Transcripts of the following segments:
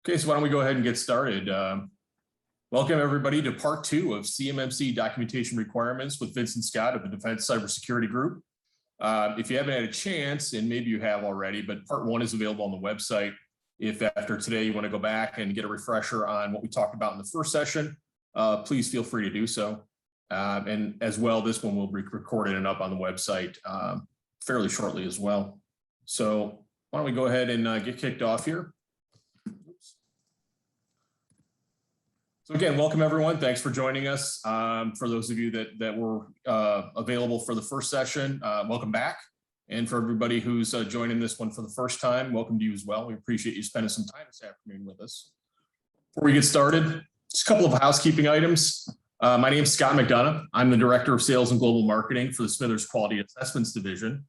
Okay, so why don't we go ahead and get started. Welcome everybody to part 2 of CMMC documentation requirements with Vincent Scott of the Defense Cybersecurity Group. If you haven't had a chance, and maybe you have already, but part 1 is available on the website. If after today you want to go back and get a refresher on what we talked about in the first session, please feel free to do so. And as well, this one will be recorded and up on the website fairly shortly as well. So why don't we go ahead and get kicked off here. So again, welcome everyone. Thanks for joining us. For those of you that were available for the first session, welcome back. And for everybody who's joining this one for the first time, welcome to you as well. We appreciate you spending some time this afternoon with us. Before we get started, just a couple of housekeeping items. My name is Scott McDonough. I'm the Director of Sales and Global Marketing for the Smithers Quality Assessments Division.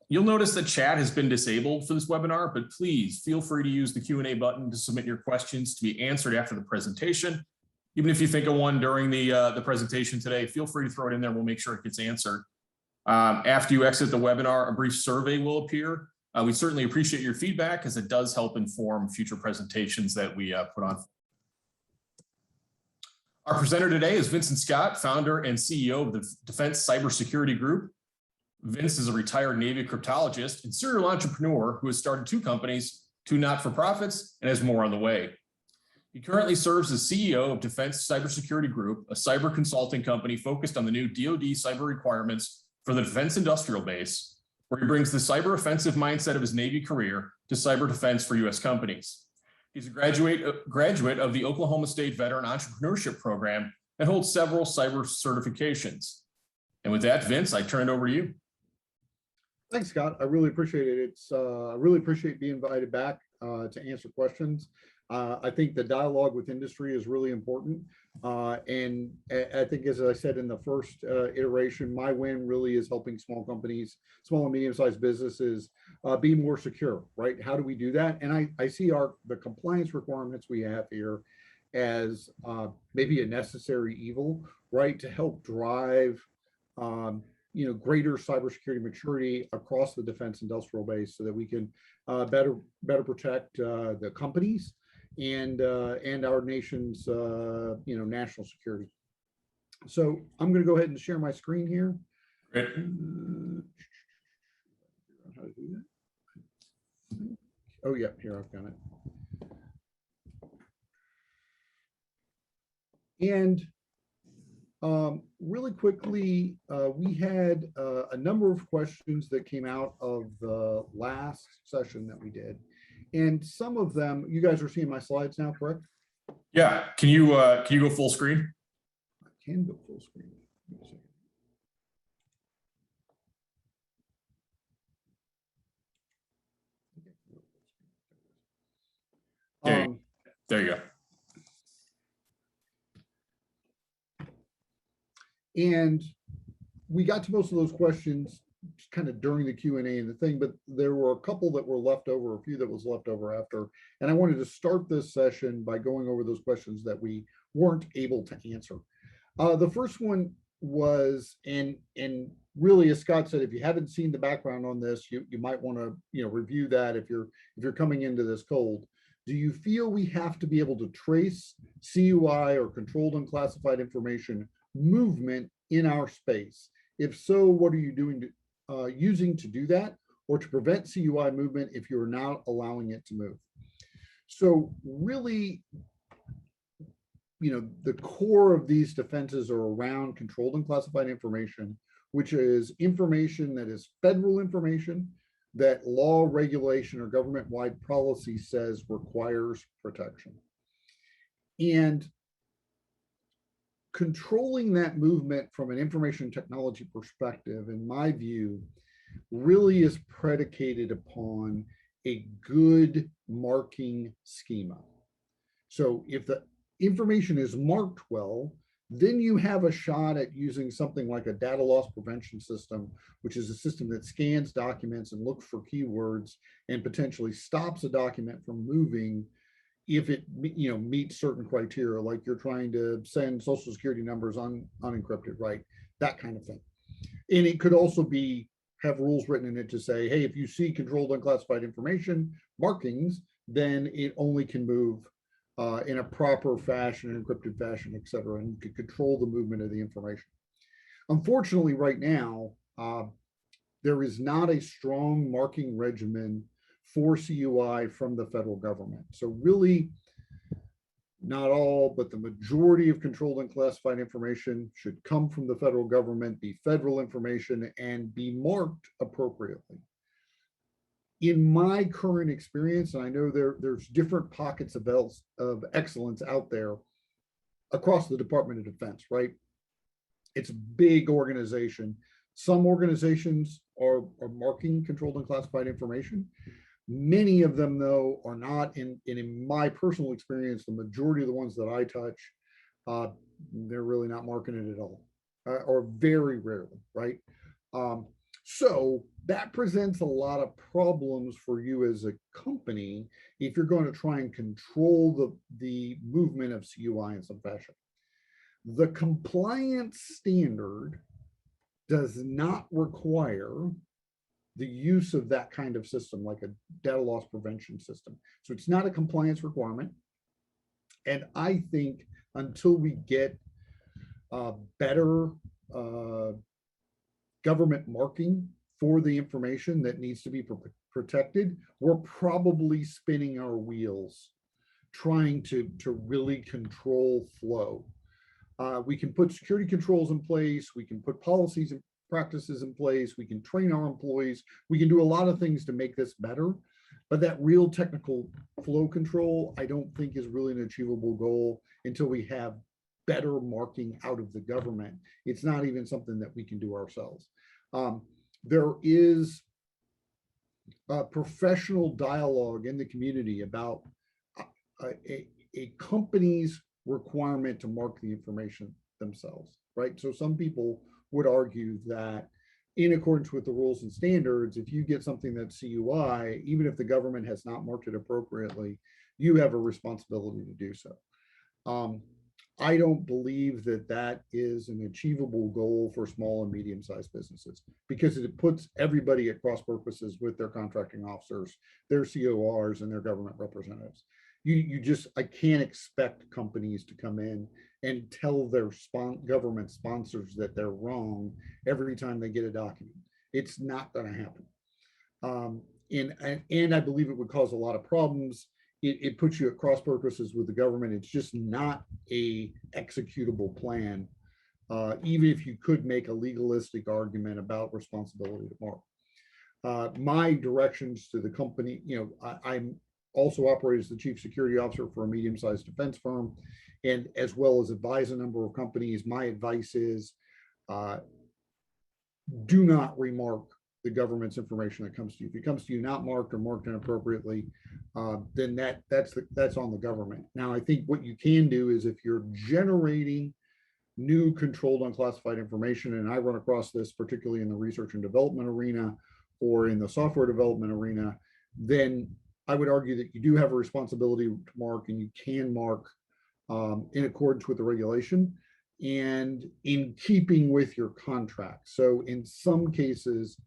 You'll notice that chat has been disabled for this webinar, but please feel free to use the Q&A button to submit your questions to be answered after the presentation. Even if you think of one during the presentation today, feel free to throw it in there. We'll make sure it gets answered. After you exit the webinar, a brief survey will appear. We certainly appreciate your feedback as it does help inform future presentations that we put on. Our presenter today is Vincent Scott, founder and CEO of the Defense Cybersecurity Group. Vince is a retired Navy cryptologist and serial entrepreneur who has started 2 companies, 2 not-for-profits, and has more on the way. He currently serves as CEO of Defense Cybersecurity Group, a cyber consulting company focused on the new DoD cyber requirements for the defense industrial base, where he brings the cyber offensive mindset of his Navy career to cyber defense for U.S. companies. He's a graduate of the Oklahoma State Veteran Entrepreneurship Program and holds several cyber certifications. And with that, Vince, I turn it over to you. Thanks, Scott. I really appreciate it. I really appreciate being invited back to answer questions. I think the dialogue with industry is really important. And I think, as I said in the first iteration, my win really is helping small companies, small and medium-sized businesses be more secure, right? How do we do that? And I see the compliance requirements we have here as maybe a necessary evil, right? To help drive greater cybersecurity maturity across the defense industrial base so that we can better protect the companies and our nation's national security. So I'm going to go ahead and share my screen here. Great. How to do that? Oh yeah, here I've got it. And really quickly, we had a number of questions that came out of the last session that we did. And some of them, you guys are seeing my slides now, correct? Yeah, can you go full screen? I can go full screen. There you go. And we got to most of those questions kind of during the Q&A and the thing, but there were a couple that were left over, a few that was left over after. And I wanted to start this session by going over those questions that we weren't able to answer. The first one was, and really, as Scott said, if you haven't seen the background on this, you might want to review that if you're coming into this cold. Do you feel we have to be able to trace CUI or controlled unclassified information movement in our space? If so, what are you doing using to do that, or to prevent CUI movement if you're not allowing it to move? So really, the core of these defenses are around controlled unclassified information, which is information that is federal information that law, regulation, or government-wide policy says requires protection. And controlling that movement from an information technology perspective, in my view, really is predicated upon a good marking schema. So if the information is marked well, then you have a shot at using something like a data loss prevention system, which is a system that scans documents and looks for keywords and potentially stops a document from moving if it meets certain criteria, like you're trying to send social security numbers unencrypted, right? That kind of thing. And it could also have rules written in it to say, hey, if you see controlled unclassified information markings, then it only can move in a proper fashion, encrypted fashion, et cetera, and you can control the movement of the information. Unfortunately, right now, there is not a strong marking regimen for CUI from the federal government. So really, not all, but the majority of controlled and classified information should come from the federal government, be federal information, and be marked appropriately. In my current experience, and I know there's different pockets of excellence out there across the Department of Defense, right? It's a big organization. Some organizations are marking controlled and classified information. Many of them, though, are not. In my personal experience, the majority of the ones that I touch, they're really not marking it at all, or very rarely, right? So that presents a lot of problems for you as a company if you're going to try and control the movement of CUI in some fashion. The compliance standard does not require the use of that kind of system, like a data loss prevention system. So it's not a compliance requirement. And I think until we get better government marking for the information that needs to be protected, we're probably spinning our wheels trying to really control flow. We can put security controls in place, we can put policies and practices in place, we can train our employees, we can do a lot of things to make this better, but that real technical flow control, I don't think is really an achievable goal until we have better marking out of the government. It's not even something that we can do ourselves. There is a professional dialogue in the community about a company's requirement to mark the information themselves, right? So some people would argue that in accordance with the rules and standards, if you get something that's CUI, even if the government has not marked it appropriately, you have a responsibility to do so. I don't believe that that is an achievable goal for small and medium-sized businesses because it puts everybody at cross purposes with their contracting officers, their CORs, and their government representatives. I can't expect companies to come in and tell their government sponsors that they're wrong every time they get a document. It's not going to happen. And I believe it would cause a lot of problems. It puts you at cross purposes with the government. It's just not a executable plan, even if you could make a legalistic argument about responsibility to mark. My directions to the company, I'm also operate as the chief security officer for a medium-sized defense firm, and as well as advise a number of companies. My advice is do not remark the government's information that comes to you. If it comes to you not marked or marked inappropriately, then that's on the government. Now, I think what you can do is if you're generating new controlled unclassified information, and I run across this particularly in the research and development arena or in the software development arena, then I would argue that you do have a responsibility to mark, and you can mark in accordance with the regulation and in keeping with your contract. So in some cases,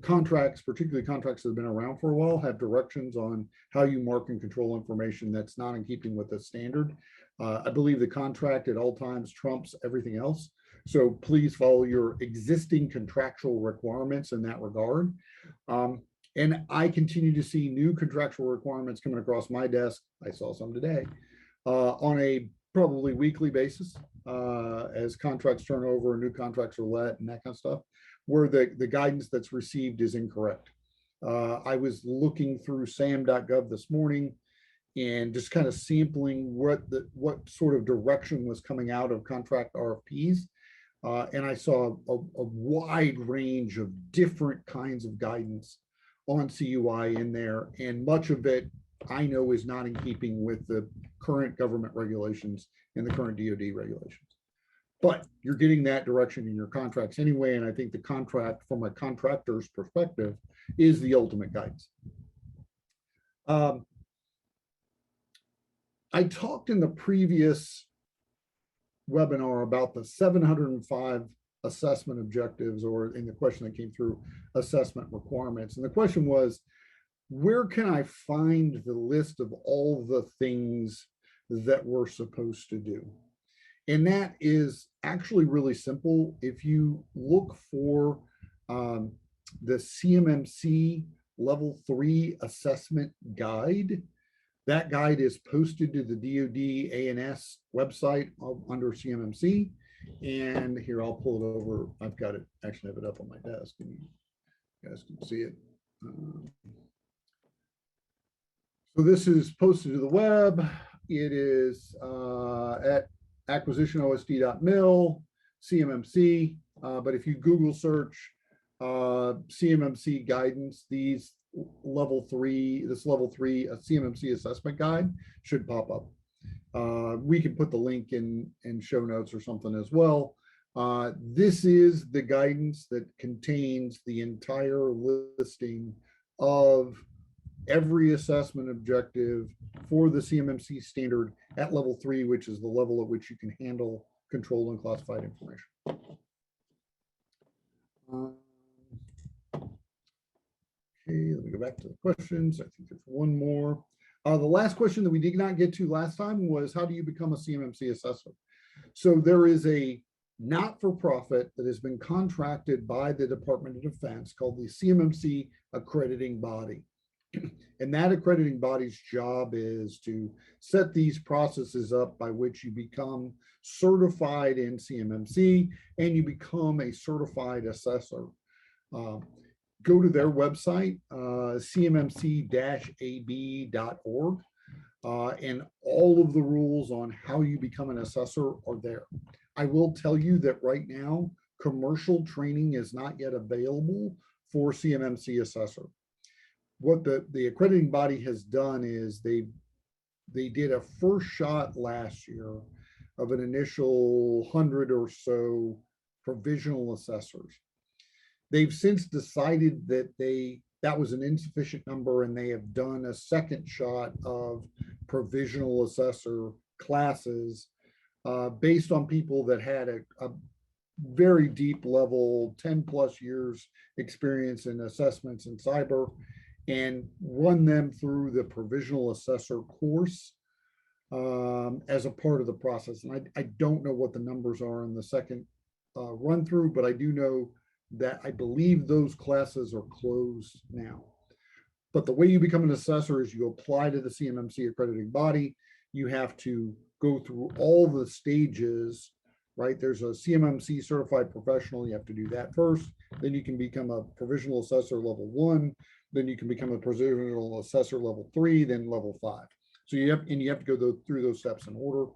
contracts, particularly contracts that have been around for a while, have directions on how you mark and control information that's not in keeping with the standard. I believe the contract at all times trumps everything else. So please follow your existing contractual requirements in that regard. And I continue to see new contractual requirements coming across my desk. I saw some today on a probably weekly basis as contracts turn over and new contracts are let and that kind of stuff, where the guidance that's received is incorrect. I was looking through sam.gov this morning and just kind of sampling what sort of direction was coming out of contract RFPs. And I saw a wide range of different kinds of guidance on CUI in there. And much of it I know is not in keeping with the current government regulations and the current DoD regulations. But you're getting that direction in your contracts anyway. And I think the contract from a contractor's perspective is the ultimate guidance. I talked in the previous webinar about the 705 assessment objectives, or in the question that came through, assessment requirements. And the question was, where can I find the list of all the things that we're supposed to do? And that is actually really simple. If you look for the CMMC Level 3 Assessment Guide, that guide is posted to the DoD ANS website under CMMC. And here, I'll pull it over. I've got it, actually have it up on my desk, and you guys can see it. So this is posted to the web. It is at acquisitionosd.mil, CMMC. But if you Google search CMMC guidance, this level 3 CMMC assessment guide should pop up. We can put the link in show notes or something as well. This is the guidance that contains the entire listing of every assessment objective for the CMMC standard at level 3, which is the level at which you can handle controlled and classified information. Okay, let me go back to the questions. I think there's one more. The last question that we did not get to last time was, how do you become a CMMC assessor? So there is a not-for-profit that has been contracted by the Department of Defense called the CMMC accrediting body. And that accrediting body's job is to set these processes up by which you become certified in CMMC and you become a certified assessor. Go to their website, cmmc-ab.org, and all of the rules on how you become an assessor are there. I will tell you that right now, commercial training is not yet available for CMMC assessor. What the accrediting body has done is they did a first shot last year of an initial 100 or so provisional assessors. They've since decided that that was an insufficient number, and they have done a second shot of provisional assessor classes based on people that had a very deep level, 10+ years experience in assessments in cyber, and run them through the provisional assessor course as a part of the process. And I don't know what the numbers are in the second run through, but I do know that I believe those classes are closed now. But the way you become an assessor is you apply to the CMMC accrediting body. You have to go through all the stages, right? There's a CMMC certified professional. You have to do that first. Then you can become a provisional assessor level 1. Then you can become a provisional assessor level 3, then level 5. So you have to go through those steps in order.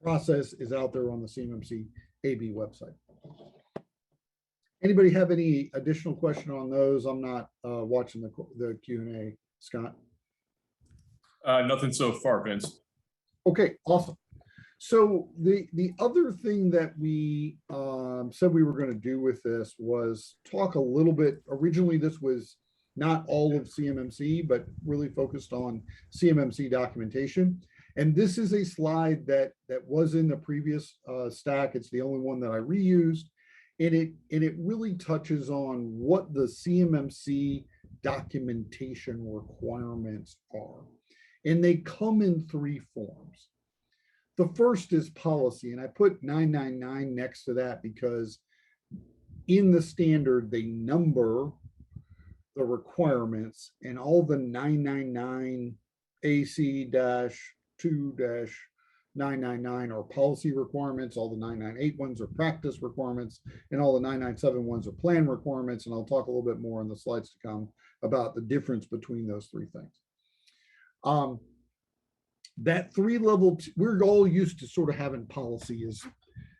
Process is out there on the CMMC AB website. Anybody have any additional question on those? I'm not watching the Q&A, Scott. Nothing so far, Vince. Okay, awesome. So the other thing that we said we were going to do with this was talk a little bit. Originally, this was not all of CMMC, but really focused on CMMC documentation. And this is a slide that was in the previous stack. It's the only one that I reused. And it really touches on what the CMMC documentation requirements are. And they come in 3 forms. The first is policy, and I put 999 next to that because in the standard, they number the requirements, and all the 999 AC-2-999 are policy requirements, all the 998 ones are practice requirements, and all the 997 ones are plan requirements. And I'll talk a little bit more in the slides to come about the difference between those 3 things. That 3-level, we're all used to sort of having policy is,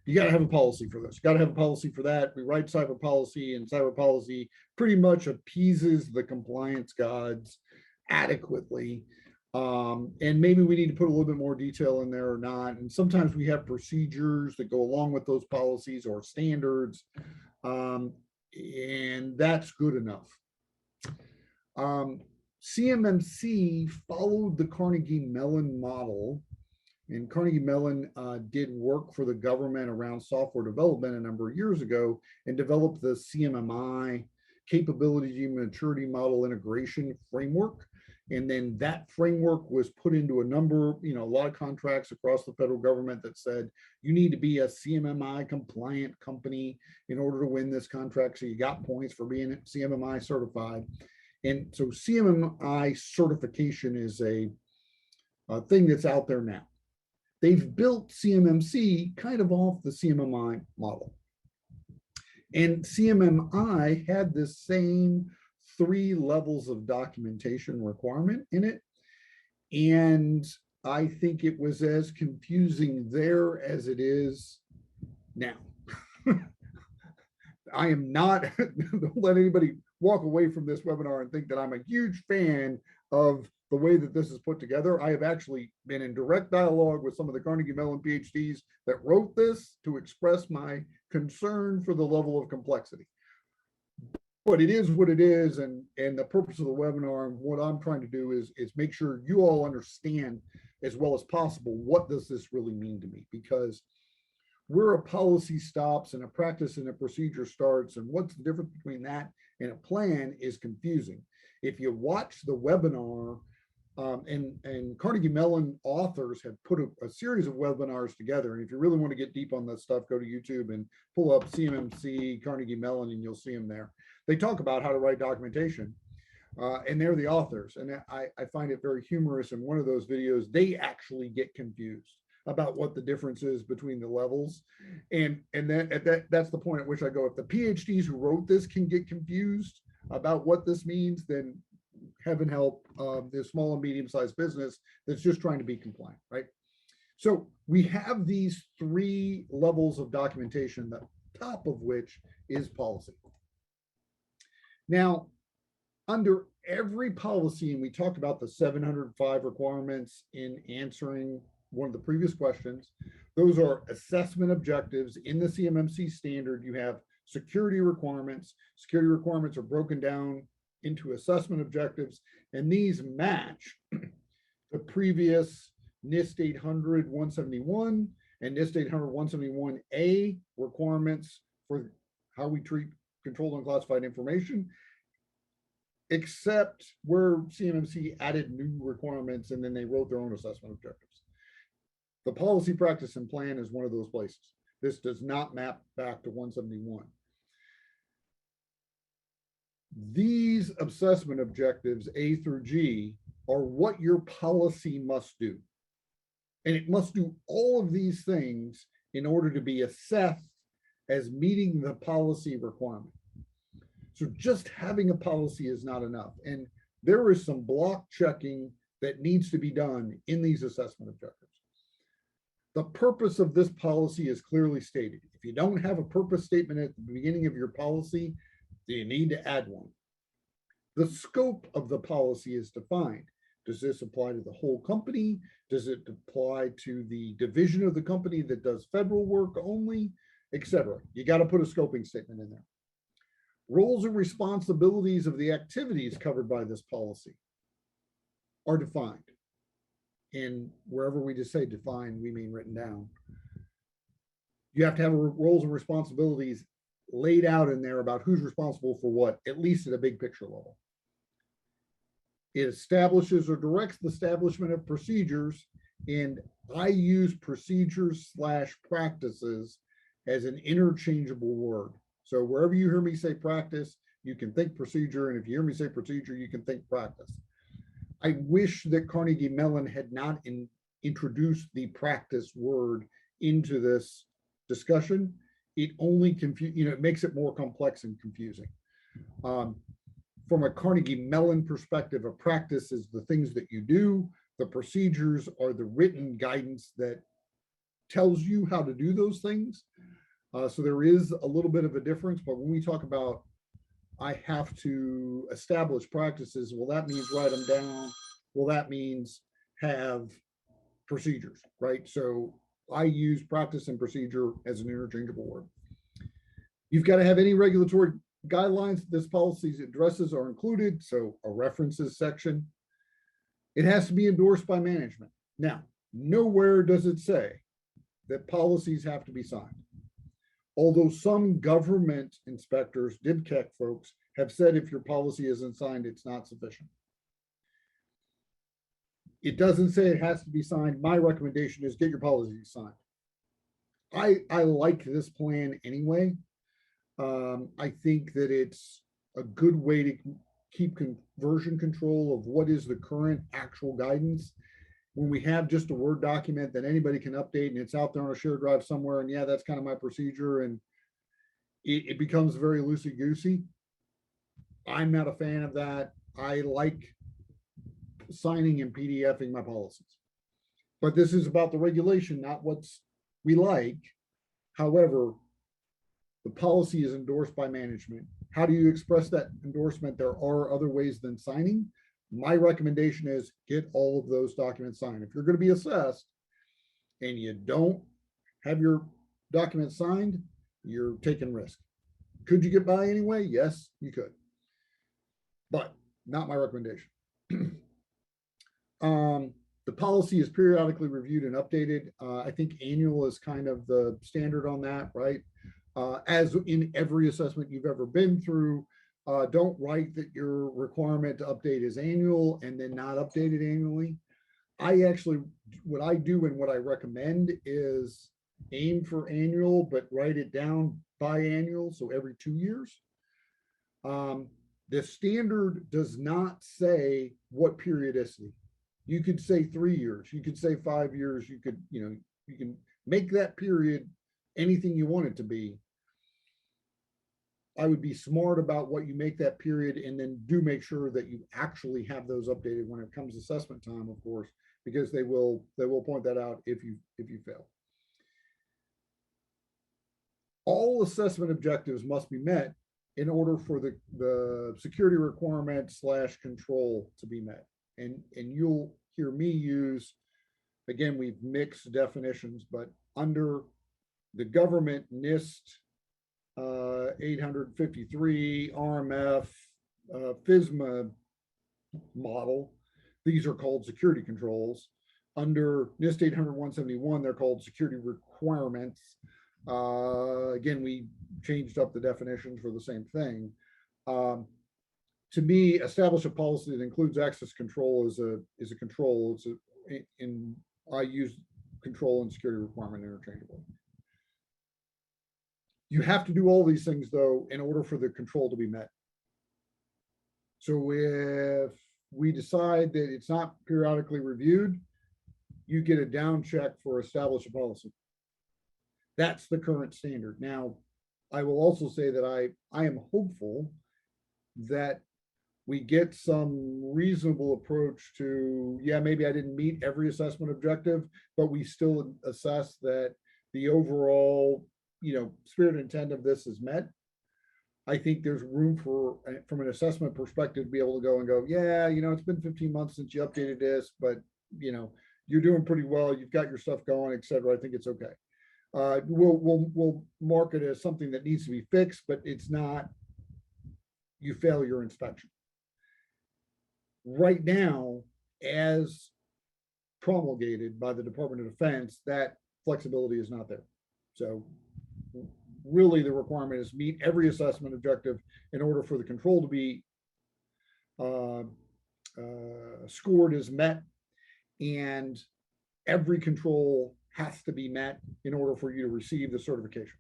you got to have a policy for this, you got to have a policy for that. We write cyber policy, and cyber policy pretty much appeases the compliance gods adequately. And maybe we need to put a little bit more detail in there or not. And sometimes we have procedures that go along with those policies or standards, and that's good enough. CMMC followed the Carnegie Mellon model, and Carnegie Mellon did work for the government around software development a number of years ago and developed the CMMI capability maturity model integration framework. And then that framework was put into a number, a lot of contracts across the federal government that said, you need to be a CMMI compliant company in order to win this contract. So you got points for being CMMI certified. And so CMMI certification is a thing that's out there now. They've built CMMC kind of off the CMMI model. And CMMI had this same 3 levels of documentation requirement in it. And I think it was as confusing there as it is now. I am not, don't let anybody walk away from this webinar and think that I'm a huge fan of the way that this is put together. I have actually been in direct dialogue with some of the Carnegie Mellon PhDs that wrote this to express my concern for the level of complexity. But it is what it is, and the purpose of the webinar and what I'm trying to do is make sure you all understand as well as possible what does this really mean to me, because where a policy stops and a practice and a procedure starts, and what's the difference between that and a plan is confusing. If you watch the webinar, and Carnegie Mellon authors have put a series of webinars together. And if you really want to get deep on this stuff, go to YouTube and pull up CMMC Carnegie Mellon, and you'll see them there. They talk about how to write documentation, and they're the authors. And I find it very humorous. In one of those videos, they actually get confused about what the difference is between the levels. And then that's the point at which I go, if the PhDs who wrote this can get confused about what this means, then heaven help the small and medium-sized business that's just trying to be compliant, right? So we have these 3 levels of documentation, the top of which is policy. Now, under every policy, and we talked about the 705 requirements in answering one of the previous questions, those are assessment objectives. In the CMMC standard, you have security requirements. Security requirements are broken down into assessment objectives, and these match the previous NIST 800-171 and NIST 800-171A requirements for how we treat controlled and classified information, except where CMMC added new requirements and then they wrote their own assessment objectives. The policy, practice, and plan is one of those places. This does not map back to 171. These assessment objectives, A through G, are what your policy must do. And it must do all of these things in order to be assessed as meeting the policy requirement. So just having a policy is not enough. And there is some block checking that needs to be done in these assessment objectives. The purpose of this policy is clearly stated. If you don't have a purpose statement at the beginning of your policy, you need to add one. The scope of the policy is defined. Does this apply to the whole company? Does it apply to the division of the company that does federal work only, etc.? You got to put a scoping statement in there. Roles and responsibilities of the activities covered by this policy are defined. And wherever we just say define, we mean written down. You have to have roles and responsibilities laid out in there about who's responsible for what, at least at a big picture level. It establishes or directs the establishment of procedures, and I use procedures / practices as an interchangeable word. So wherever you hear me say practice, you can think procedure, and if you hear me say procedure, you can think practice. I wish that Carnegie Mellon had not introduced the practice word into this discussion. It only it makes it more complex and confusing. From a Carnegie Mellon perspective, a practice is the things that you do. The procedures are the written guidance that tells you how to do those things. So there is a little bit of a difference, but when we talk about I have to establish practices, well, that means write them down. Well, that means have procedures, right? So I use practice and procedure as an interchangeable word. You've got to have any regulatory guidelines this policy's addresses are included, so a references section. It has to be endorsed by management. Now, nowhere does it say that policies have to be signed. Although some government inspectors, DIBCAC folks, have said if your policy isn't signed, it's not sufficient. It doesn't say it has to be signed. My recommendation is get your policy signed. I like this plan anyway. I think that it's a good way to keep version control of what is the current actual guidance. When we have just a Word document that anybody can update and it's out there on a shared drive somewhere, and yeah, that's kind of my procedure, and it becomes very loosey-goosey. I'm not a fan of that. I like signing and PDFing my policies. But this is about the regulation, not what's we like. However, the policy is endorsed by management. How do you express that endorsement? There are other ways than signing. My recommendation is get all of those documents signed. If you're going to be assessed and you don't have your documents signed, you're taking risk. Could you get by anyway? Yes, you could, but not my recommendation. The policy is periodically reviewed and updated. I think annual is kind of the standard on that, right? As in every assessment you've ever been through, don't write that your requirement to update is annual and then not updated annually. I actually, what I do and what I recommend is aim for annual, but write it down biannual, so every 2 years. The standard does not say what periodicity. You could say 3 years, you could say 5 years, you could, you can make that period anything you want it to be. I would be smart about what you make that period, and then do make sure that you actually have those updated when it comes assessment time, of course, because they will point that out if you fail. All assessment objectives must be met in order for the security requirement / control to be met. And you'll hear me use, again, we've mixed definitions, but under the government NIST 853 RMF FISMA model, these are called security controls. Under NIST 800-171, they're called security requirements. Again, we changed up the definitions for the same thing. To me, establish a policy that includes access control is a control. I use control and security requirement interchangeably. You have to do all these things, though, in order for the control to be met. So if we decide that it's not periodically reviewed, you get a down check for establish a policy. That's the current standard. Now, I will also say that I am hopeful that we get some reasonable approach to, yeah, maybe I didn't meet every assessment objective, but we still assess that the overall, spirit and intent of this is met. I think there's room for, from an assessment perspective, to be able to go, yeah, it's been 15 months since you updated this, but you're doing pretty well. You've got your stuff going, et cetera. I think it's okay. We'll mark it as something that needs to be fixed, but it's not, you fail your inspection. Right now, as promulgated by the Department of Defense, that flexibility is not there. So really the requirement is meet every assessment objective in order for the control to be scored as met, and every control has to be met in order for you to receive the certification.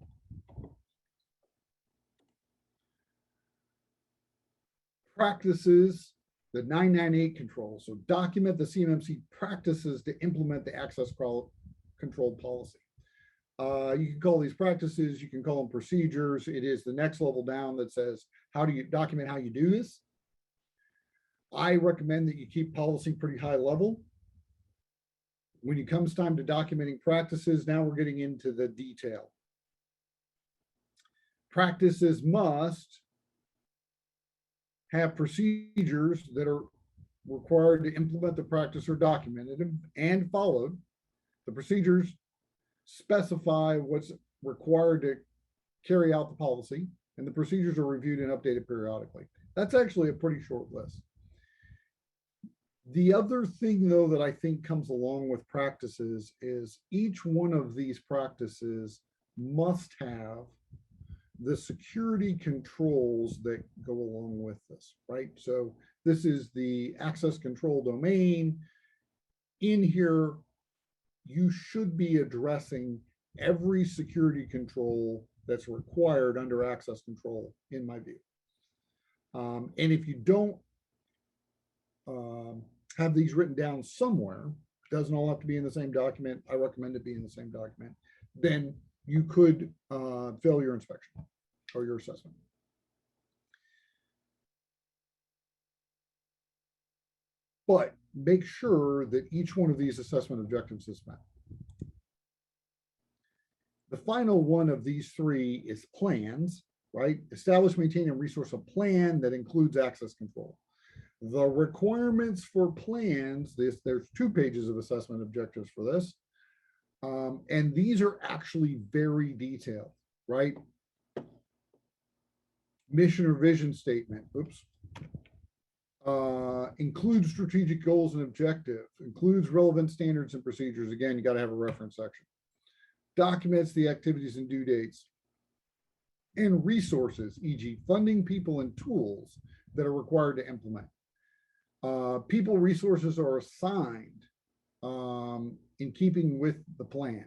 Practices, the 998 control. So document the CMMC practices to implement the access control policy. You can call these practices, you can call them procedures. It is the next level down that says, how do you document how you do this? I recommend that you keep policy pretty high level. When it comes time to documenting practices, now we're getting into the detail. Practices must have procedures that are required to implement the practice or documented and followed. The procedures specify what's required to carry out the policy, and the procedures are reviewed and updated periodically. That's actually a pretty short list. The other thing, though, that I think comes along with practices is each one of these practices must have the security controls that go along with this, right? So this is the access control domain. In here, you should be addressing every security control that's required under access control, in my view. And if you don't have these written down somewhere, doesn't all have to be in the same document. I recommend it be in the same document. Then you could fail your inspection or your assessment. But make sure that each one of these assessment objectives is met. The final one of these three is plans, right? Establish, maintain, and resource a plan that includes access control. The requirements for plans, there's 2 pages of assessment objectives for this. And these are actually very detailed, right? Mission or vision statement, oops. Includes strategic goals and objectives, includes relevant standards and procedures. Again, you got to have a reference section. Documents the activities and due dates. And resources, e.g. funding, people, and tools that are required to implement. People resources are assigned in keeping with the plan.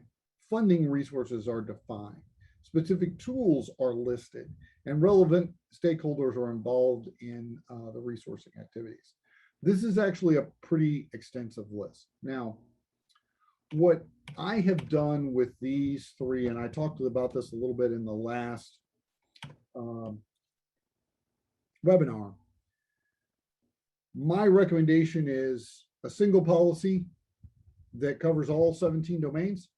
Funding resources are defined. Specific tools are listed, and relevant stakeholders are involved in the resourcing activities. This is actually a pretty extensive list. Now, what I have done with these 3, and I talked about this a little bit in the last webinar, my recommendation is a single policy that covers all 17 domains,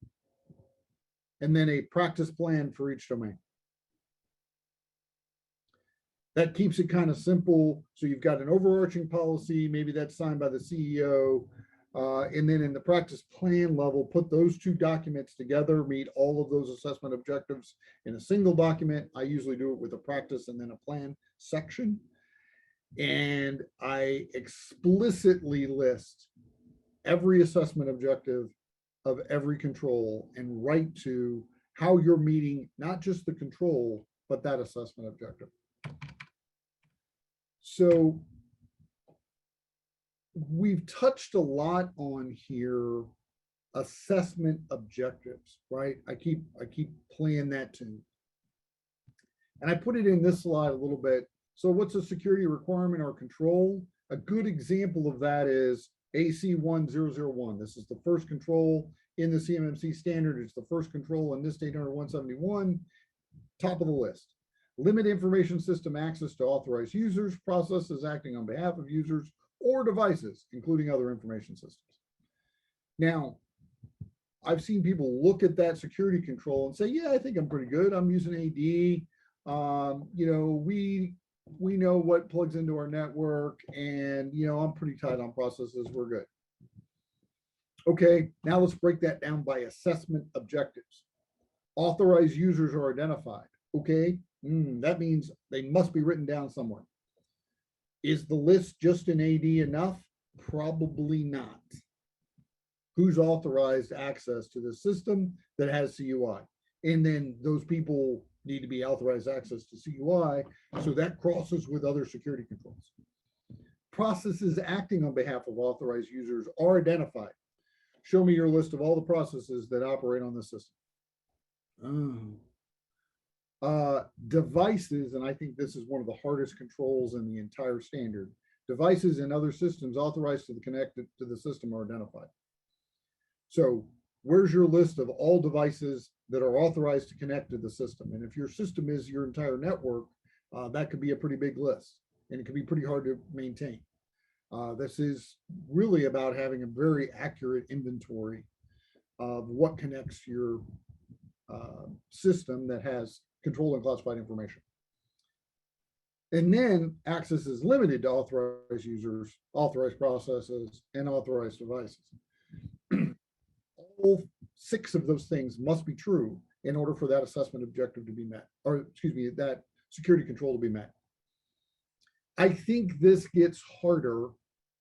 and then a practice plan for each domain. That keeps it kind of simple. So you've got an overarching policy, maybe that's signed by the CEO, and then in the practice plan level, put those 2 documents together, meet all of those assessment objectives in a single document. I usually do it with a practice and then a plan section. And I explicitly list every assessment objective of every control and write to how you're meeting not just the control, but that assessment objective. So we've touched a lot on here, assessment objectives, right? I keep playing that tune. And I put it in this slide a little bit. So what's a security requirement or control? A good example of that is AC1001. This is the first control in the CMMC standard. It's the first control in NIST 800-171, top of the list. Limit information system access to authorized users, processes acting on behalf of users, or devices, including other information systems. Now, I've seen people look at that security control and say, yeah, I think I'm pretty good. I'm using AD. You know, we know what plugs into our network, and, you know, I'm pretty tight on processes. We're good. Okay, now let's break that down by assessment objectives. Authorized users are identified. Okay, that means they must be written down somewhere. Is the list just in AD enough? Probably not. Who's authorized access to the system that has CUI? And then those people need to be authorized access to CUI, so that crosses with other security controls. Processes acting on behalf of authorized users are identified. Show me your list of all the processes that operate on the system. Devices, and I think this is one of the hardest controls in the entire standard. Devices and other systems authorized to connect to the system are identified. So where's your list of all devices that are authorized to connect to the system? And if your system is your entire network, that could be a pretty big list, and it can be pretty hard to maintain. This is really about having a very accurate inventory of what connects to your system that has controlled and classified information. And then access is limited to authorized users, authorized processes, and authorized devices. All 6 of those things must be true in order for that assessment objective to be met, or excuse me, that security control to be met. I think this gets harder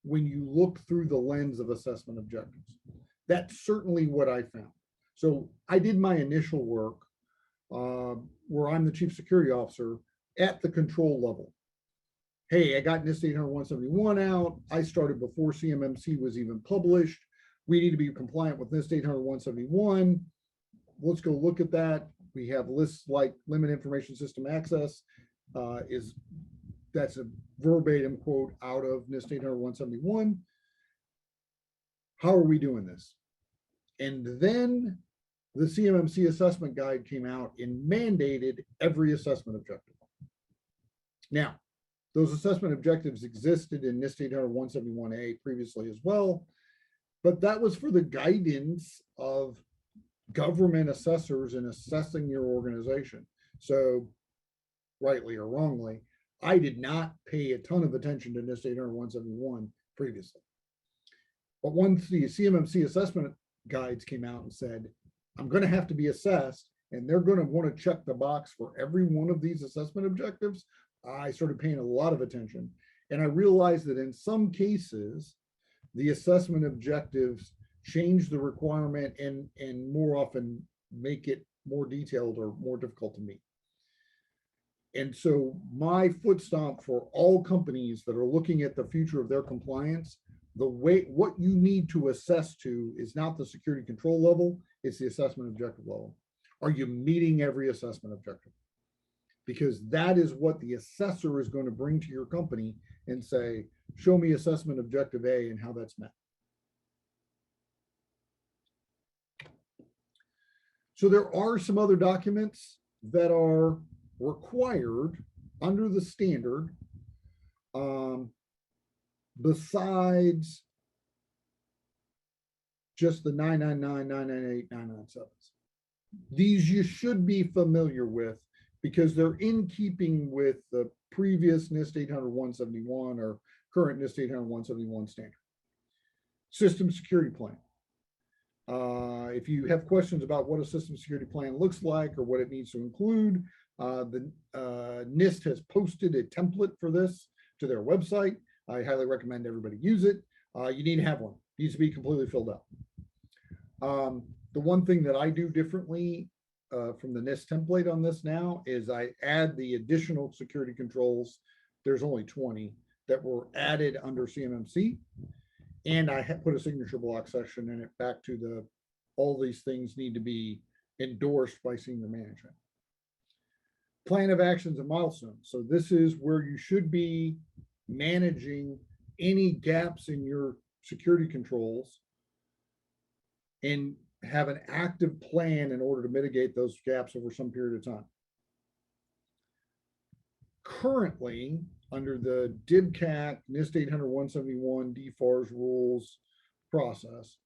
when you look through the lens of assessment objectives. That's certainly what I found. So I did my initial work where I'm the chief security officer at the control level. Hey, I got NIST 800-171 out. I started before CMMC was even published. We need to be compliant with NIST 800-171. Let's go look at that. We have lists like limit information system access. That's a verbatim quote out of NIST 800-171. How are we doing this? And then the CMMC assessment guide came out and mandated every assessment objective. Now, those assessment objectives existed in NIST 800-171A previously as well, but that was for the guidance of government assessors in assessing your organization. So, rightly or wrongly, I did not pay a ton of attention to NIST 800-171 previously. But once the CMMC assessment guides came out and said, I'm going to have to be assessed, and they're going to want to check the box for every one of these assessment objectives, I started paying a lot of attention. And I realized that in some cases, the assessment objectives change the requirement and more often make it more detailed or more difficult to meet. And so my foot stomp for all companies that are looking at the future of their compliance, what you need to assess to is not the security control level, it's the assessment objective level. Are you meeting every assessment objective? Because that is what the assessor is going to bring to your company and say, show me assessment objective A and how that's met. So there are some other documents that are required under the standard besides just the 999, 998, 997s. These you should be familiar with because they're in keeping with the previous NIST 800-171 or current NIST 800-171 standard. System security plan. If you have questions about what a system security plan looks like or what it needs to include, the NIST has posted a template for this to their website. I highly recommend everybody use it. You need to have one. It needs to be completely filled out. The one thing that I do differently from the NIST template on this now is I add the additional security controls. There's only 20 that were added under CMMC. And I put a signature block section in it back to all these things need to be endorsed by senior management. Plan of actions and milestones. So this is where you should be managing any gaps in your security controls and have an active plan in order to mitigate those gaps over some period of time. Currently, under the DIBCAC, NIST 800-171 DFARS rules process,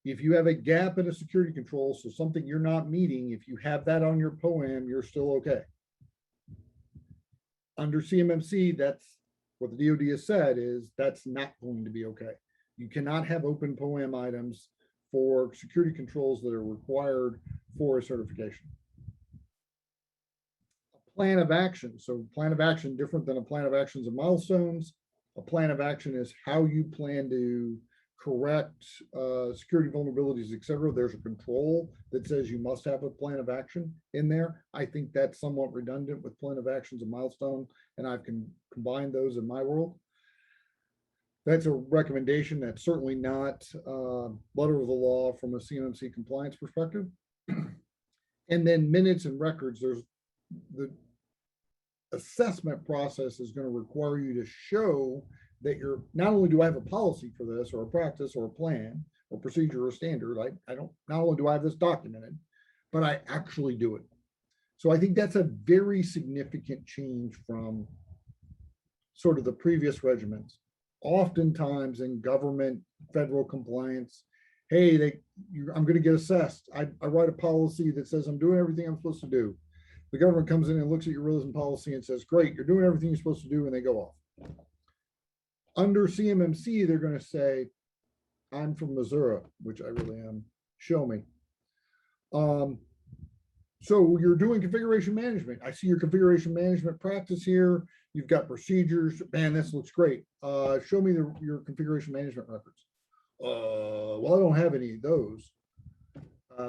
if you have a gap in a security control, so something you're not meeting, if you have that on your POAM, you're still okay. Under CMMC, that's what the DoD has said is that's not going to be okay. You cannot have open POAM items for security controls that are required for a certification. A plan of action. So plan of action different than a plan of actions and milestones. A plan of action is how you plan to correct security vulnerabilities, etc. There's a control that says you must have a plan of action in there. I think that's somewhat redundant with plan of actions and milestone, and I've combined those in my world. That's a recommendation. That's certainly not letter of the law from a CMMC compliance perspective. And then minutes and records, there's the assessment process is going to require you to show that you're, not only do I have a policy for this or a practice or a plan or procedure or standard, I don't, not only do I have this documented, but I actually do it. So I think that's a very significant change from sort of the previous regimens. Oftentimes in government, federal compliance, hey, I'm going to get assessed. I write a policy that says I'm doing everything I'm supposed to do. The government comes in and looks at your rules and policy and says, great, you're doing everything you're supposed to do, and they go off. Under CMMC, they're going to say, I'm from Missouri, which I really am. Show me. So you're doing configuration management. I see your configuration management practice here. You've got procedures. Man, this looks great. Show me your configuration management records. Well, I don't have any of those.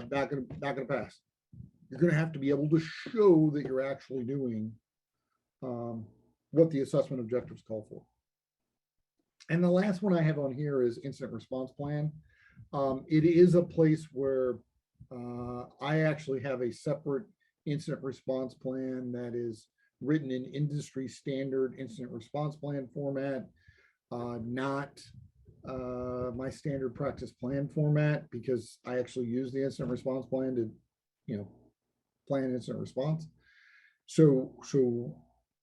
Not gonna pass. you're going to have to be able to show that you're actually doing what the assessment objectives call for. And the last one I have on here is incident response plan. It is a place where I actually have a separate incident response plan that is written in industry standard incident response plan format, not my standard practice plan format, because I actually use the incident response plan to, plan incident response. So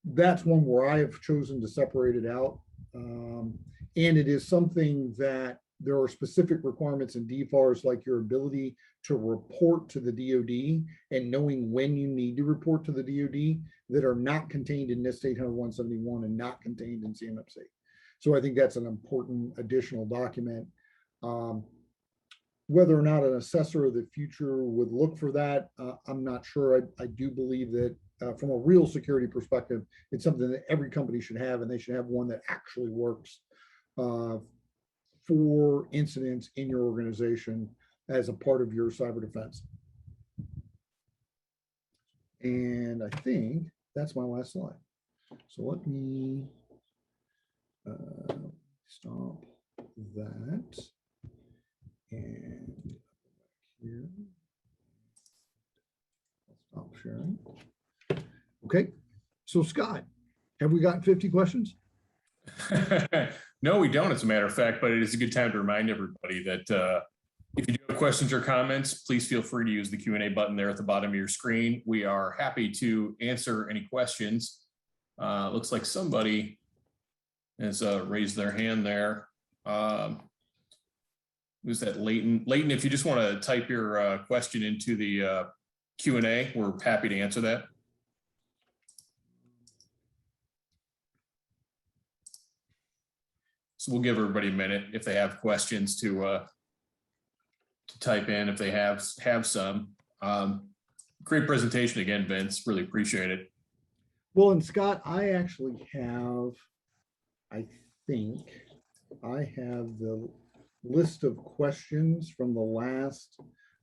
that's one where I have chosen to separate it out. And it is something that there are specific requirements in DFARS, like your ability to report to the DoD and knowing when you need to report to the DoD, that are not contained in NIST 800-171 and not contained in CMMC. So I think that's an important additional document. Whether or not an assessor of the future would look for that, I'm not sure. I do believe that from a real security perspective, it's something that every company should have, and they should have one that actually works for incidents in your organization as a part of your cyber defense. And I think that's my last slide. So let me stop that. And here, I'll stop sharing. Okay, so Scott, have we got 50 questions? No, we don't, as a matter of fact, but it is a good time to remind everybody that if you do have questions or comments, please feel free to use the Q&A button there at the bottom of your screen. We are happy to answer any questions. Looks like somebody has raised their hand there. Who's that? Leighton. Leighton, if you just want to type your question into the Q&A, we're happy to answer that. So we'll give everybody a minute if they have questions to type in if they have some. Great presentation again, Vince. Really appreciate it. Well, and Scott, I actually have, I think I have the list of questions from the last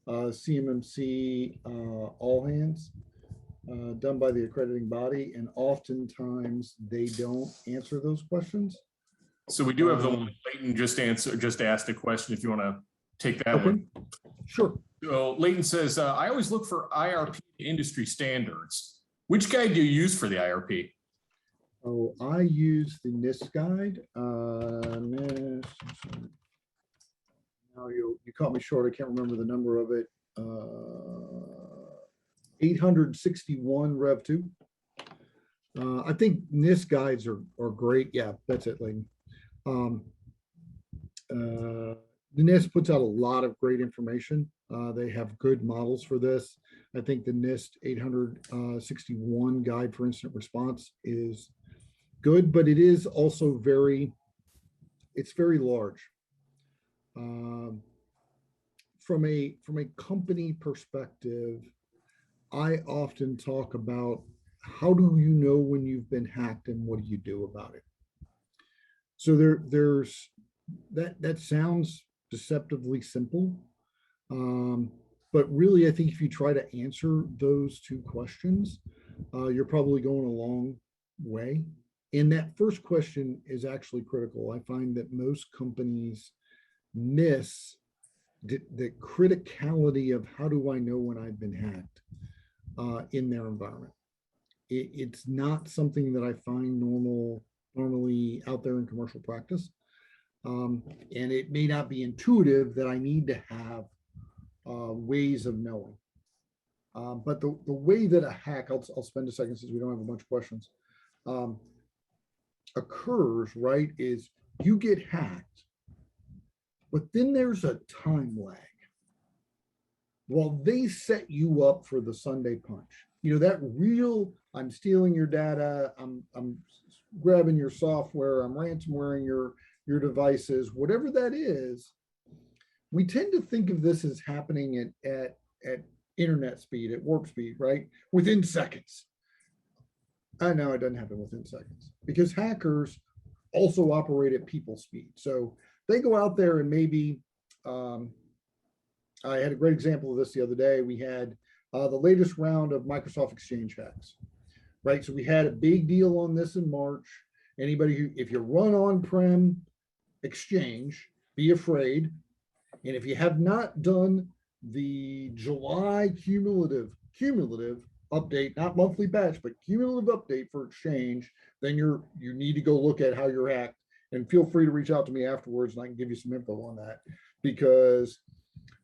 CMMC all hands done by the accrediting body, and oftentimes they don't answer those questions. So we do have the one Leighton just asked a question, if you want to take that one. Sure. So Leighton says, I always look for IRP industry standards. Which guide do you use for the IRP? Oh, I use the NIST guide. Now you caught me short. I can't remember the number of it. 861 Rev 2. I think NIST guides are great. Yeah, that's it, Leighton. The NIST puts out a lot of great information. They have good models for this. I think the NIST 861 guide for incident response is good, but it is also it's very large. From a company perspective, I often talk about how do you know when you've been hacked and what do you do about it? So there's that sounds deceptively simple, but really I think if you try to answer those two questions, you're probably going a long way. And that first question is actually critical. I find that most companies miss the criticality of how do I know when I've been hacked in their environment. It's not something that I find normally out there in commercial practice. And it may not be intuitive that I need to have ways of knowing. But the way that a hack, I'll spend a second since we don't have a bunch of questions, occurs, right, is you get hacked, but then there's a time lag. While they set you up for the Sunday punch, that real, I'm stealing your data, I'm grabbing your software, I'm ransomwaring your devices, whatever that is, we tend to think of this as happening at internet speed, at warp speed, right? Within seconds. No, it doesn't happen within seconds because hackers also operate at people speed. So they go out there and maybe, I had a great example of this the other day. We had the latest round of Microsoft Exchange hacks, right? So we had a big deal on this in March. Anybody who, if you run on-prem Exchange, be afraid. And if you have not done the July cumulative update, not monthly patch, but cumulative update for Exchange, then you need to go look at how you're hacked. And feel free to reach out to me afterwards, and I can give you some info on that, because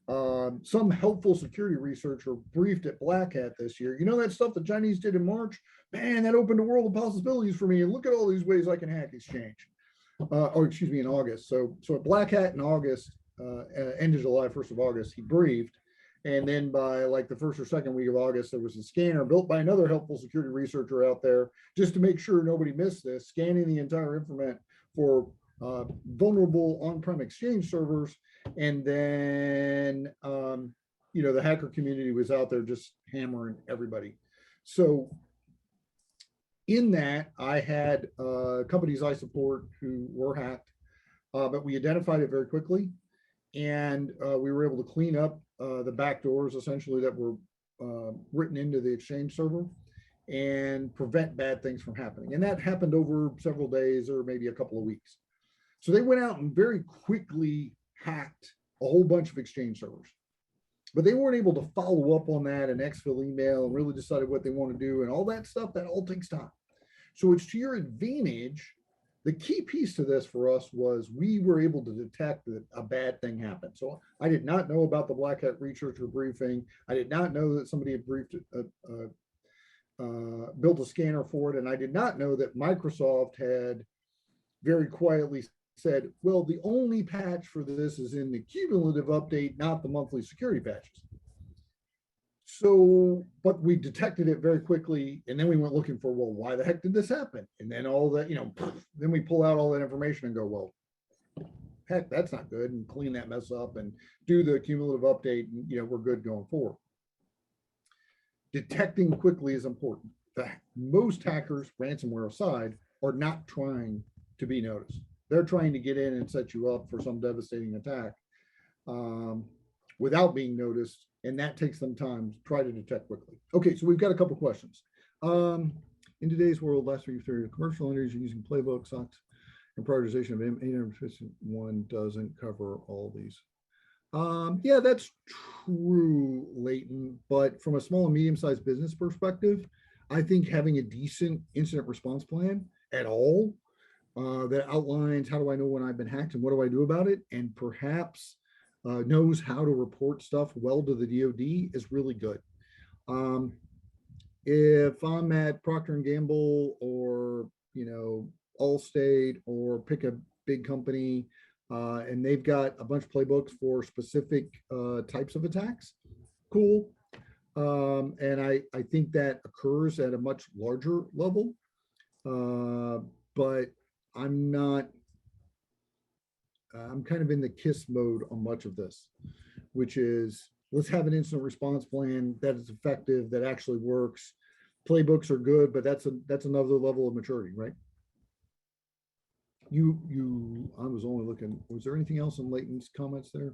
some helpful security researcher briefed at Black Hat this year. You know that stuff the Chinese did in March? Man, that opened a world of possibilities for me. And look at all these ways I can hack Exchange. Or excuse me, in August. So at Black Hat in August, end of July, 1st of August, he briefed. And then by like the first or second week of August, there was a scanner built by another helpful security researcher out there, just to make sure nobody missed this, scanning the entire internet for vulnerable on-prem Exchange servers. And then, the hacker community was out there just hammering everybody. So in that, I had companies I support who were hacked, but we identified it very quickly. And we were able to clean up the backdoors essentially that were written into the Exchange server and prevent bad things from happening. And that happened over several days or maybe a couple of weeks. So they went out and very quickly hacked a whole bunch of Exchange servers, but they weren't able to follow up on that and exfil email and really decided what they want to do and all that stuff. That all takes time. So it's to your advantage. The key piece to this for us was we were able to detect that a bad thing happened. So I did not know about the Black Hat researcher briefing. I did not know that somebody had built a scanner for it. And I did not know that Microsoft had very quietly said, well, the only patch for this is in the cumulative update, not the monthly security patches. So, but we detected it very quickly. And then we went looking for, well, why the heck did this happen? And then all that, then we pull out all that information and go, well, heck, that's not good, and clean that mess up and do the cumulative update. And, we're good going forward. Detecting quickly is important. Most hackers, ransomware aside, are not trying to be noticed. They're trying to get in and set you up for some devastating attack without being noticed. And that takes them time to try to detect quickly. Okay, so we've got a couple questions. In today's world, last week, commercial entities using playbooks, SOX, and prioritization of one doesn't cover all these. Yeah, that's true, Leighton. But from a small and medium-sized business perspective, I think having a decent incident response plan at all that outlines how do I know when I've been hacked and what do I do about it, and perhaps knows how to report stuff well to the DoD is really good. If I'm at Procter & Gamble or, Allstate, or pick a big company and they've got a bunch of playbooks for specific types of attacks, cool. And I think that occurs at a much larger level, but I'm kind of in the KISS mode on much of this, which is let's have an incident response plan that is effective, that actually works. Playbooks are good, but that's another level of maturity, right? I was only looking, was there anything else in Leighton's comments there?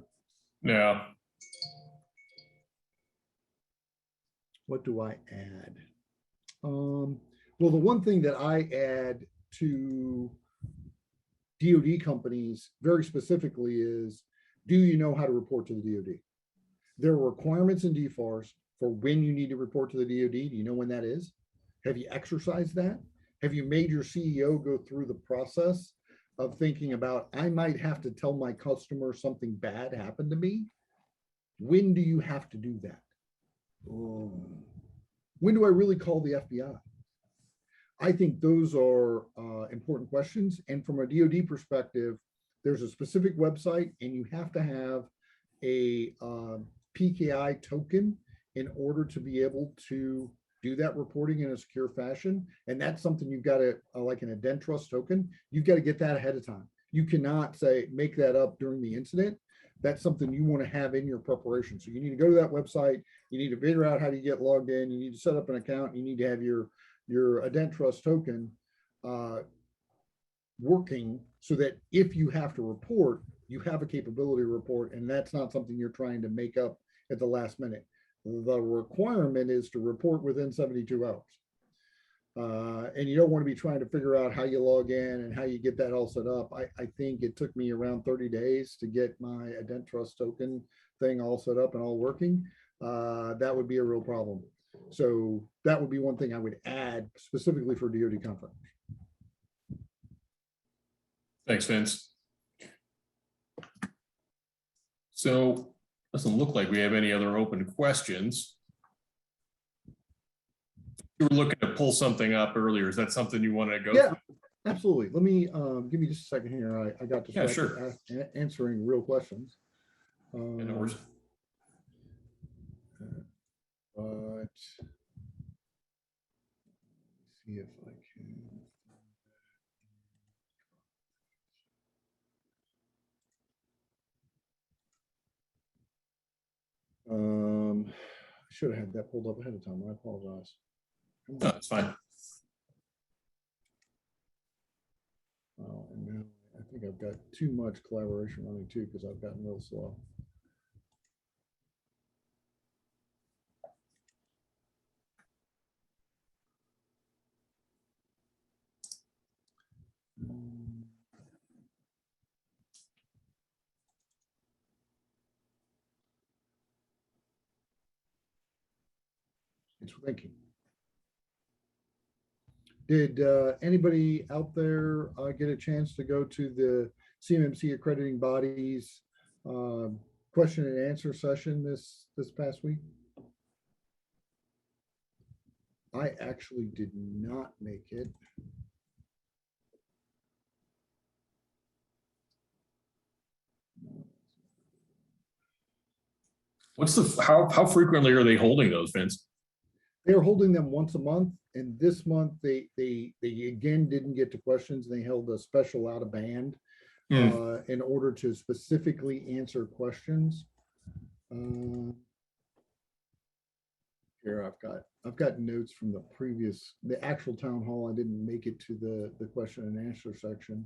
Yeah. What do I add? Well, the one thing that I add to DoD companies very specifically is, do you know how to report to the DoD? There are requirements in DFARS for when you need to report to the DoD. Do you know when that is? Have you exercised that? Have you made your CEO go through the process of thinking about, I might have to tell my customer something bad happened to me? When do you have to do that? When do I really call the FBI? I think those are important questions. And from a DoD perspective, there's a specific website and you have to have a PKI token in order to be able to do that reporting in a secure fashion. And that's something you've got to, like an IdenTrust token, you've got to get that ahead of time. You cannot say, make that up during the incident. That's something you want to have in your preparation. So you need to go to that website. You need to figure out how to get logged in. You need to set up an account. You need to have your IdenTrust token working so that if you have to report, you have a capability to report, and that's not something you're trying to make up at the last minute. The requirement is to report within 72 hours. And you don't want to be trying to figure out how you log in and how you get that all set up. I think it took me around 30 days to get my IdenTrust token thing all set up and all working. That would be a real problem. So that would be one thing I would add specifically for DoD contractors. Thanks, Vince. So doesn't look like we have any other open questions. You were looking to pull something up earlier. Is that something you want to go Yeah, through? absolutely. Let me give me just a second here. I got Yeah, distracted sure. answering real questions. Yeah, no worries. But see if I can. I should have had that pulled up ahead of time. I apologize. No, that's fine. Oh, and now I think I've got too much collaboration running too because I've gotten real slow. Thanks for thinking. Did anybody out there get a chance to go to the CMMC accrediting bodies question and answer session this past week? I actually did not make it. What's the how frequently are they holding those, Vince? They're holding them once a month, and this month they again didn't get to questions. They held a special out of band in order to specifically answer questions. Here I've got notes from the actual town hall. I didn't make it to the question and answer section.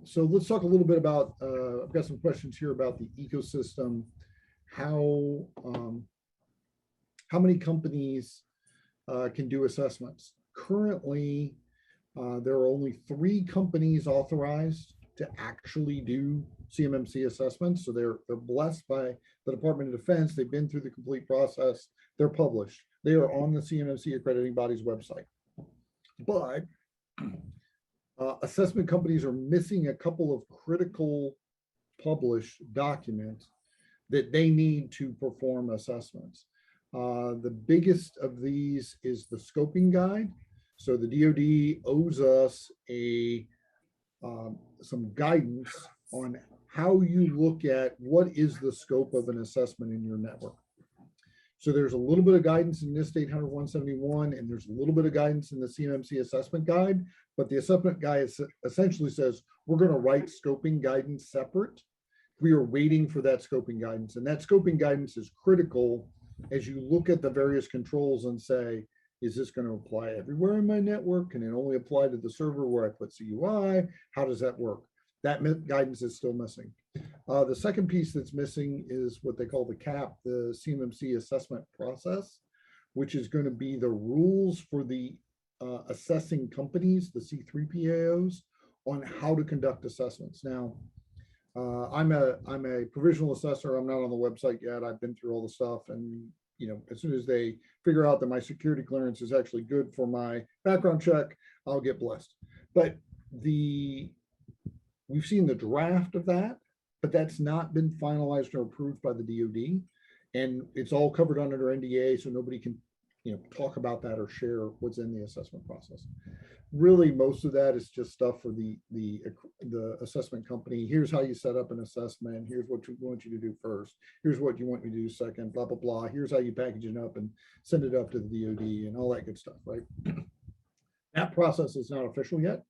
So let's talk a little bit about, I've got some questions here about the ecosystem. How many companies can do assessments? Currently, there are only 3 companies authorized to actually do CMMC assessments. So they're blessed by the Department of Defense. They've been through the complete process. They're published. They are on the CMMC accrediting body's website. But assessment companies are missing a couple of critical published documents that they need to perform assessments. The biggest of these is the scoping guide. So the DoD owes us some guidance on how you look at what is the scope of an assessment in your network. So there's a little bit of guidance in NIST 800-171, and there's a little bit of guidance in the CMMC assessment guide, but the assessment guide essentially says, we're going to write scoping guidance separate. We are waiting for that scoping guidance, and that scoping guidance is critical as you look at the various controls and say, is this going to apply everywhere in my network? Can it only apply to the server where I put CUI? How does that work? That guidance is still missing. The second piece that's missing is what they call the CAP, the CMMC assessment process, which is going to be the rules for the assessing companies, the C3PAOs, on how to conduct assessments. Now, I'm a provisional assessor. I'm not on the website yet. I've been through all the stuff, and as soon as they figure out that my security clearance is actually good for my background check, I'll get blessed. But we've seen the draft of that, but that's not been finalized or approved by the DoD, and it's all covered under NDA, so nobody can talk about that or share what's in the assessment process. Really, most of that is just stuff for the assessment company. Here's how you set up an assessment. Here's what we want you to do first. Here's what you want me to do second, blah, blah, blah. Here's how you package it up and send it up to the DoD and all that good stuff, right? That process is not official yet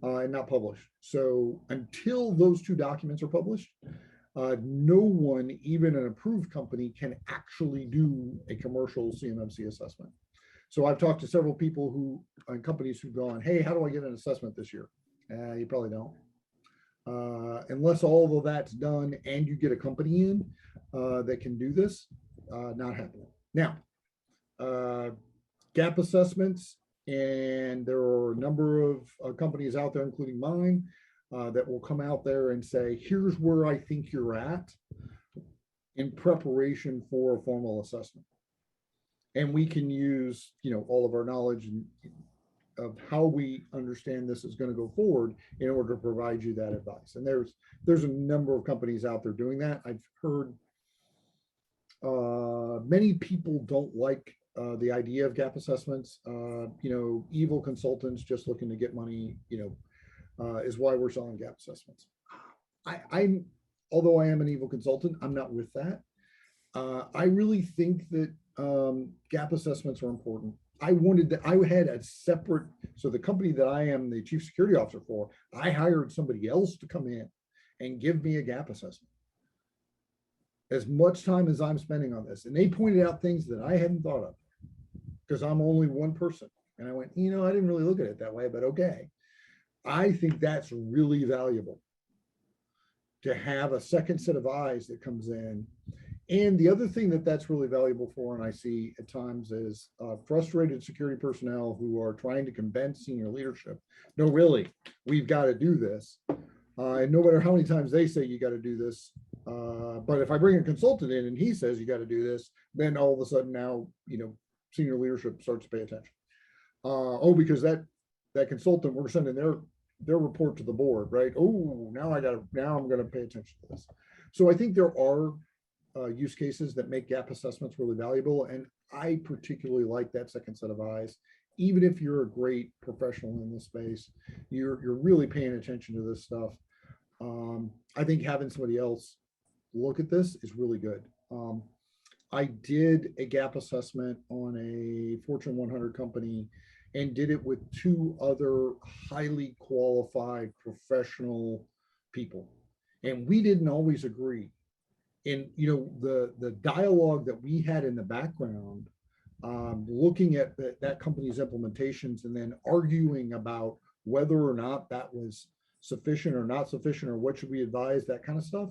and not published. So until those 2 documents are published, no one, even an approved company, can actually do a commercial CMMC assessment. So I've talked to several people and companies who've gone, hey, how do I get an assessment this year? You probably don't. unless all of that's done and you get a company in that can do this, not happening. Now, gap assessments, and there are a number of companies out there, including mine, that will come out there and say, here's where I think you're at in preparation for a formal assessment. And we can use, all of our knowledge of how we understand this is going to go forward in order to provide you that advice. And there's a number of companies out there doing that. I've heard many people don't like the idea of gap assessments. Evil consultants just looking to get money, is why we're selling gap assessments. Although I am an evil consultant, I'm not with that. I really think that gap assessments are important. I had a separate, so the company that I am the chief security officer for, I hired somebody else to come in and give me a gap assessment. As much time as I'm spending on this. And they pointed out things that I hadn't thought of because I'm only one person. And I went, I didn't really look at it that way, but okay. I think that's really valuable to have a second set of eyes that comes in. And the other thing that's really valuable for, and I see at times, is frustrated security personnel who are trying to convince senior leadership, no, really, we've got to do this. And no matter how many times they say you got to do this, but if I bring a consultant in and he says you got to do this, then all of a sudden now, senior leadership starts to pay attention. Because that consultant, we're sending their report to the board, right? Oh, now I'm going to pay attention to this. So I think there are use cases that make gap assessments really valuable. And I particularly like that second set of eyes. Even if you're a great professional in this space, you're really paying attention to this stuff. I think having somebody else look at this is really good. I did a gap assessment on a Fortune 100 company and did it with two other highly qualified professional people. And we didn't always agree. And, the dialogue that we had in the background, looking at that company's implementations and then arguing about whether or not that was sufficient or not sufficient, or what should we advise, that kind of stuff,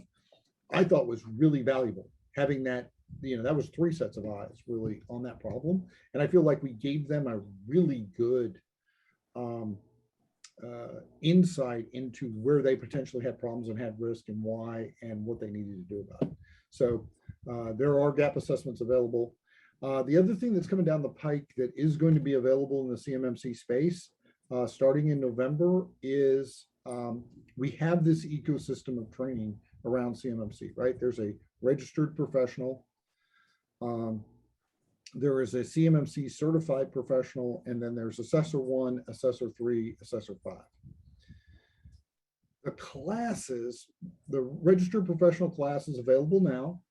I thought was really valuable. Having that, that was three sets of eyes really on that problem. And I feel like we gave them a really good insight into where they potentially had problems and had risk and why and what they needed to do about it. So there are gap assessments available. The other thing that's coming down the pike that is going to be available in the CMMC space starting in November is we have this ecosystem of training around CMMC, right? There's a registered professional. There is a CMMC certified professional, and then there's Assessor 1, Assessor 3, Assessor 5. The classes, the registered professional class is available now.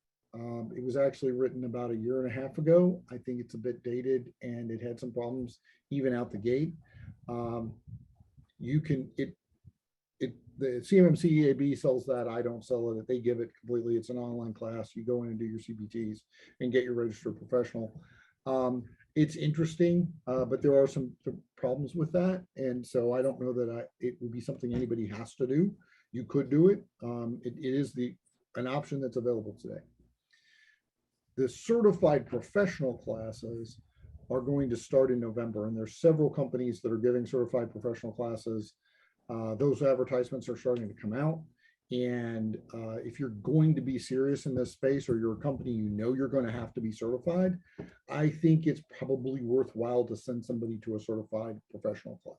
It was actually written about 1.5 years ago. I think it's a bit dated and it had some problems even out the gate. The CMMC EAB sells that. I don't sell it. They give it completely. It's an online class. You go in and do your CPTs and get your registered professional. It's interesting, but there are some problems with that. And so I don't know that it would be something anybody has to do. You could do it. It is an option that's available today. The certified professional classes are going to start in November, and there's several companies that are giving certified professional classes. Those advertisements are starting to come out. And if you're going to be serious in this space, or you're a company, you're going to have to be certified, I think it's probably worthwhile to send somebody to a certified professional class.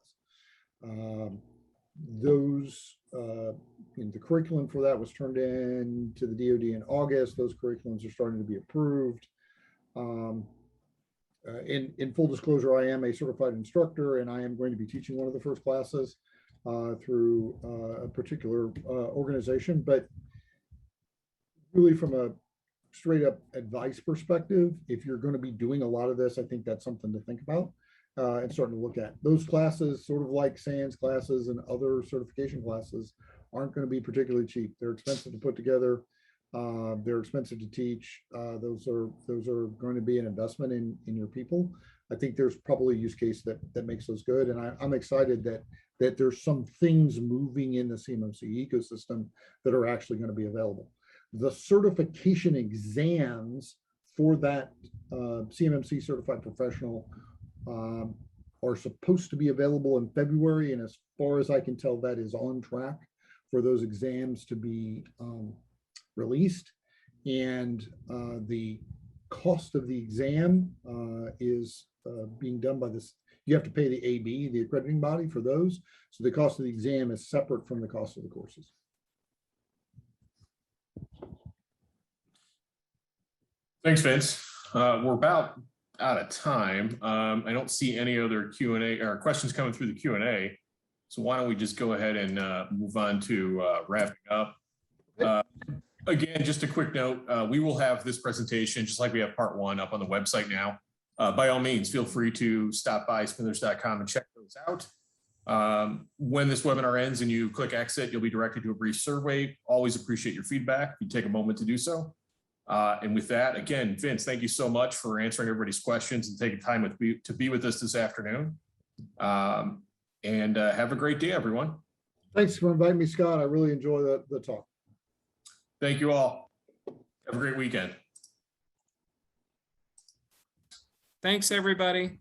The curriculum for that was turned in to the DoD in August. Those curriculums are starting to be approved. In full disclosure, I am a certified instructor, and I am going to be teaching one of the first classes through a particular organization. But really, from a straight up advice perspective, if you're going to be doing a lot of this, I think that's something to think about and starting to look at. Those classes, sort of like SANS classes and other certification classes, aren't going to be particularly cheap. They're expensive to put together. They're expensive to teach. Those are going to be an investment in your people. I think there's probably a use case that makes those good. And I'm excited that there's some things moving in the CMMC ecosystem that are actually going to be available. The certification exams for that CMMC certified professional are supposed to be available in February. And as far as I can tell, that is on track for those exams to be released. And the cost of the exam is being done by this. You have to pay the AB, the accrediting body, for those. So the cost of the exam is separate from the cost of the courses. Thanks, Vince. We're about out of time. I don't see any other Q&A or questions coming through the Q&A. So why don't we just go ahead and move on to wrapping up. Again, just a quick note, we will have this presentation, just like we have part 1, up on the website now. By all means, feel free to stop by smithers.com and check those out. When this webinar ends and you click exit, you'll be directed to a brief survey. Always appreciate your feedback if you take a moment to do so. And with that, again, Vince, thank you so much for answering everybody's questions and taking time to be with us this afternoon. And have a great day, everyone. Thanks for inviting me, Scott. I really enjoy the talk. Thank you all. Have a great weekend. Thanks, everybody.